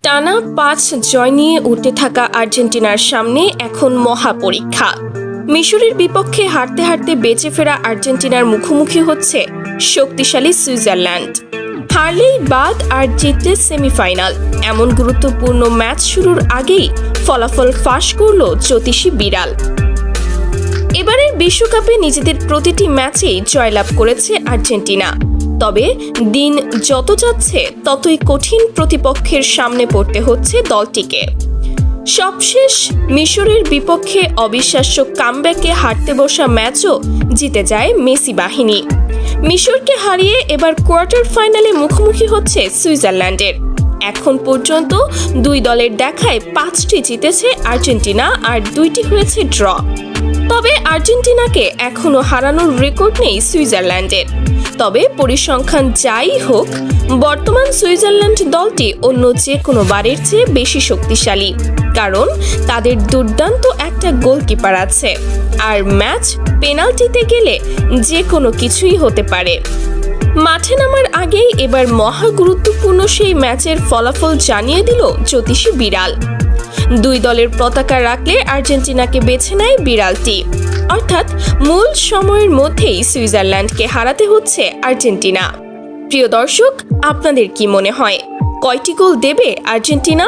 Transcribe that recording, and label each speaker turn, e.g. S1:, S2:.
S1: টানা ৫ জয় নিয়ে উঠতে থাকা আর্জেন্টিনার সামনে এখন মহা পরীক্ষা। মিশরের বিপক্ষে হারতে হারতে বেঁচে ফেরা আর্জেন্টিনার মুখোমুখি হচ্ছে শক্তিশালী সুইজারল্যান্ড। হারলেই বাদ আর জিতলে সেমিফাইনাল, এমন গুরুত্বপূর্ণ ম্যাচ শুরুর আগেই ফলাফল ফাঁস করল জ্যোতিষী বিড়াল। এবারের বিশ্বকাপে নিজেদের প্রতিটি ম্যাচেই জয়লাভ করেছে আর্জেন্টিনা। তবে দিন যত যাচ্ছে ততই কঠিন প্রতিপক্ষের সামনে পড়তে হচ্ছে দলটিকে। সবশেষ মিশরের বিপক্ষে অবিশ্বাস্য কামব্যাকে হারতে বসা ম্যাচও জিতে যায় মেসি বাহিনী। মিশরকে হারিয়ে এবার কোয়ার্টার ফাইনালে মুখোমুখি হচ্ছে সুইজারল্যান্ডের। এখন পর্যন্ত দুই দলের দেখায় 5টি জিতেছে আর্জেন্টিনা আর 2টি হয়েছে ড্র। তবে আর্জেন্টিনাকে এখনও হারানোর রেকর্ড নেই সুইজারল্যান্ডের। তবে পরিসংখ্যান যাই হোক, বর্তমান সুইজারল্যান্ড দলটি অন্য যে কোনো বারের চেয়ে বেশি শক্তিশালী, কারণ তাদের দুর্দান্ত একটা গোলকিপার আছে। আর ম্যাচ পেনাল্টিতে গেলে যে কোনো কিছুই হতে পারে। মাঠে নামার আগেই এবার মহা গুরুত্বপূর্ণ সেই ম্যাচের ফলাফল জানিয়ে দিল জ্যোতিষী বিড়াল। দুই দলের পতাকা রাখলে আর্জেন্টিনাকে বেছে নেয় বিড়ালটি, অর্থাৎ মূল সময়ের মধ্যেই সুইজারল্যান্ডকে হারাতে হচ্ছে আর্জেন্টিনা। প্রিয় দর্শক, আপনাদের কি মনে হয়, কয়টি গোল দেবে আর্জেন্টিনা?